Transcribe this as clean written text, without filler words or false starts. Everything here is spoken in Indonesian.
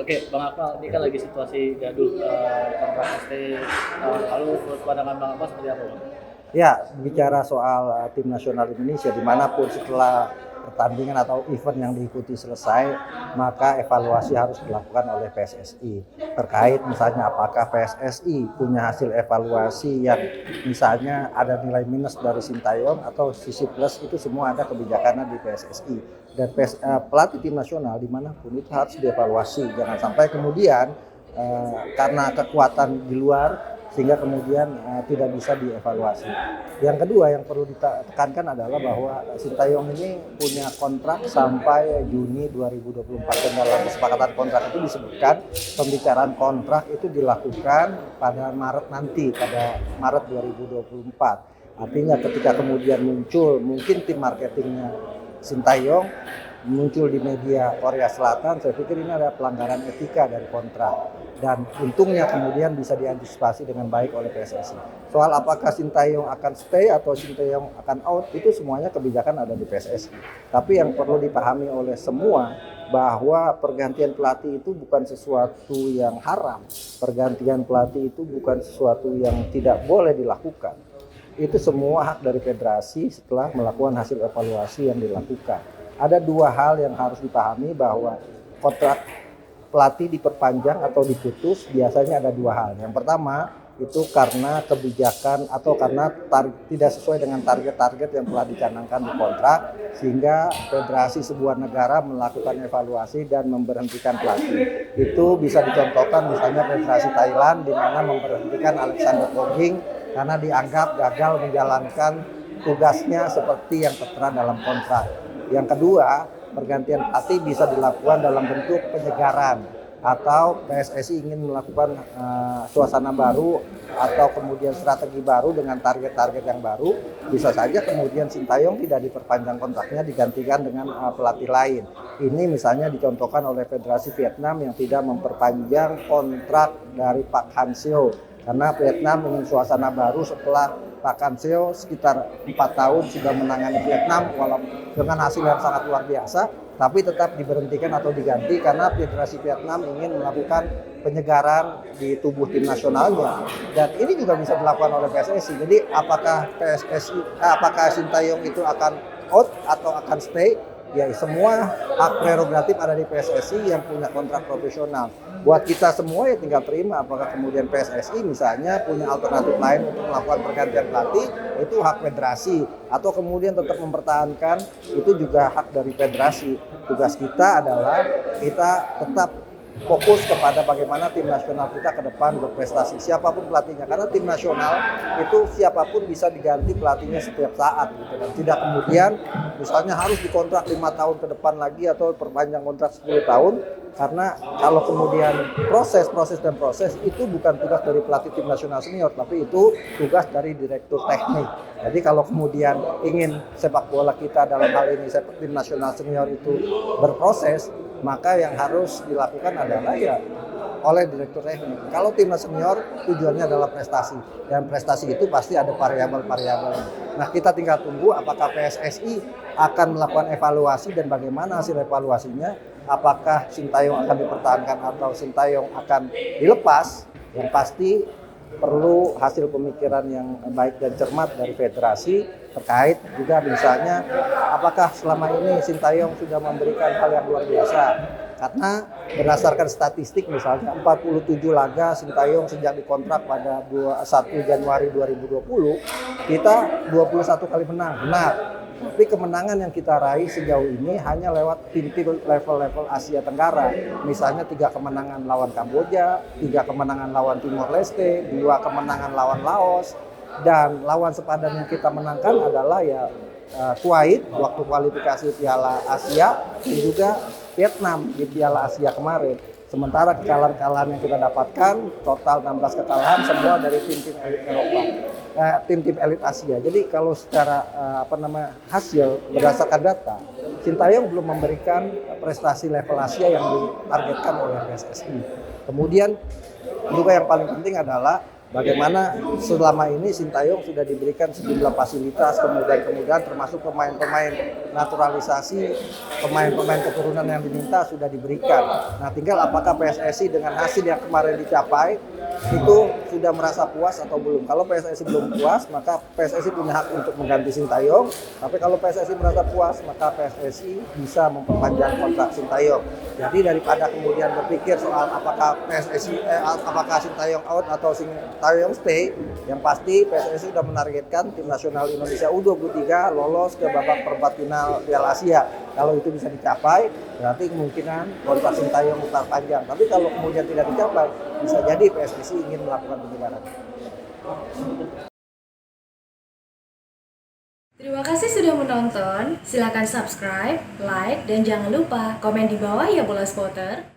Oke, Bang Akmal, ini kan lagi situasi gaduh kontrak ST. Lalu menurut pandangan Bang Akmal seperti apa, Bang? Ya, bicara soal tim nasional Indonesia dimanapun setelah pertandingan atau event yang diikuti selesai, maka evaluasi harus dilakukan oleh PSSI. Terkait misalnya apakah PSSI punya hasil evaluasi yang misalnya ada nilai minus dari Sintayong atau sisi plus, itu semua ada kebijakannya di PSSI. Dan pelatih tim nasional dimanapun itu harus dievaluasi. Jangan sampai kemudian karena kekuatan di luar sehingga kemudian tidak bisa dievaluasi. Yang kedua yang perlu ditekankan adalah bahwa Sintayong ini punya kontrak sampai Juni 2024 dan dalam kesepakatan kontrak itu disebutkan pembicaraan kontrak itu dilakukan pada Maret nanti, pada Maret 2024. Artinya ketika kemudian muncul mungkin tim marketingnya Sintayong muncul di media Korea Selatan, saya pikir ini ada pelanggaran etika dari kontrak. Dan untungnya kemudian bisa diantisipasi dengan baik oleh PSSI. Soal apakah Sintayong akan stay atau Sintayong akan out, itu semuanya kebijakan ada di PSSI. Tapi yang perlu dipahami oleh semua bahwa pergantian pelatih itu bukan sesuatu yang haram. Pergantian pelatih itu bukan sesuatu yang tidak boleh dilakukan. Itu semua hak dari federasi setelah melakukan hasil evaluasi yang dilakukan. Ada dua hal yang harus dipahami bahwa kontrak pelatih diperpanjang atau diputus biasanya ada dua hal. Yang pertama itu karena kebijakan atau karena tidak sesuai dengan target-target yang telah dicanangkan di kontrak sehingga federasi sebuah negara melakukan evaluasi dan memberhentikan pelatih. Itu bisa dicontohkan misalnya federasi Thailand di mana memberhentikan Alexander Poging karena dianggap gagal menjalankan tugasnya seperti yang tertera dalam kontrak. Yang kedua, pergantian pelatih bisa dilakukan dalam bentuk penyegaran atau PSSI ingin melakukan suasana baru atau kemudian strategi baru dengan target-target yang baru, bisa saja kemudian Sintayong tidak diperpanjang kontraknya digantikan dengan pelatih lain. Ini misalnya dicontohkan oleh Federasi Vietnam yang tidak memperpanjang kontrak dari Park Hang-seo karena Vietnam ingin suasana baru setelah Park Hang-seo sekitar 4 tahun sudah menangani Vietnam walaupun dengan hasil yang sangat luar biasa, tapi tetap diberhentikan atau diganti karena Federasi Vietnam ingin melakukan penyegaran di tubuh tim nasionalnya. Dan ini juga bisa dilakukan oleh PSSI. Jadi apakah Sintayong itu akan out atau akan stay? Ya semua hak prerogatif ada di PSSI yang punya kontrak profesional. Buat kita semua ya tinggal terima apakah kemudian PSSI misalnya punya alternatif lain untuk melakukan pergantian pelatih, itu hak federasi, atau kemudian tetap mempertahankan, itu juga hak dari federasi. Tugas kita adalah kita tetap fokus kepada bagaimana tim nasional kita ke depan berprestasi, siapapun pelatihnya, karena tim nasional itu siapapun bisa diganti pelatihnya setiap saat gitu, dan tidak kemudian misalnya harus dikontrak 5 tahun ke depan lagi atau perpanjang kontrak 10 tahun, karena kalau kemudian proses itu bukan tugas dari pelatih tim nasional senior, tapi itu tugas dari direktur teknik. Jadi kalau kemudian ingin sepak bola kita dalam hal ini tim nasional senior itu berproses, maka yang harus dilakukan adalah ya oleh direktur teknik. Kalau timnas senior tujuannya adalah prestasi, dan prestasi itu pasti ada variabel-variabel. Nah, kita tinggal tunggu apakah PSSI akan melakukan evaluasi dan bagaimana hasil evaluasinya, apakah Sintayong akan dipertahankan atau Sintayong akan dilepas. Yang pasti perlu hasil pemikiran yang baik dan cermat dari federasi terkait juga misalnya apakah selama ini Sintayong sudah memberikan hal yang luar biasa, karena berdasarkan statistik misalnya 47 laga Sintayong sejak dikontrak pada 1 Januari 2020 kita 21 kali menang. Benar. Tapi kemenangan yang kita raih sejauh ini hanya lewat tim-tim level-level Asia Tenggara. Misalnya 3 kemenangan lawan Kamboja, 3 kemenangan lawan Timor Leste, 2 kemenangan lawan Laos, dan lawan sepadan yang kita menangkan adalah ya Kuwait waktu kualifikasi Piala Asia, dan juga Vietnam di Piala Asia kemarin. Sementara kekalahan-kekalahan yang kita dapatkan, total 16 kekalahan semua dari tim-tim elit Eropa, tim-tim elit Asia. Jadi kalau secara hasil berdasarkan data, Sintayong belum memberikan prestasi level Asia yang ditargetkan oleh PSSI. Kemudian juga yang paling penting adalah bagaimana selama ini Sintayong sudah diberikan sejumlah fasilitas, kemudian termasuk pemain-pemain naturalisasi, pemain-pemain keturunan yang diminta sudah diberikan. Nah, tinggal apakah PSSI dengan hasil yang kemarin dicapai itu sudah merasa puas atau belum. Kalau PSSI belum puas, maka PSSI punya hak untuk mengganti Sintayong. Tapi kalau PSSI merasa puas, maka PSSI bisa memperpanjang kontrak Sintayong. Jadi daripada kemudian berpikir soal apakah apakah Sintayong out atau Sintayong stay, yang pasti PSSI sudah menargetkan tim nasional Indonesia U23 lolos ke babak perempat final Piala Asia. Kalau itu bisa dicapai, berarti kemungkinan kontrak Sintayong panjang. Tapi kalau kemudian tidak dicapai, bisa jadi PSSI ingin melakukan penyegaran. Terima kasih sudah menonton. Silakan subscribe, like, dan jangan lupa komen di bawah ya bola spotter.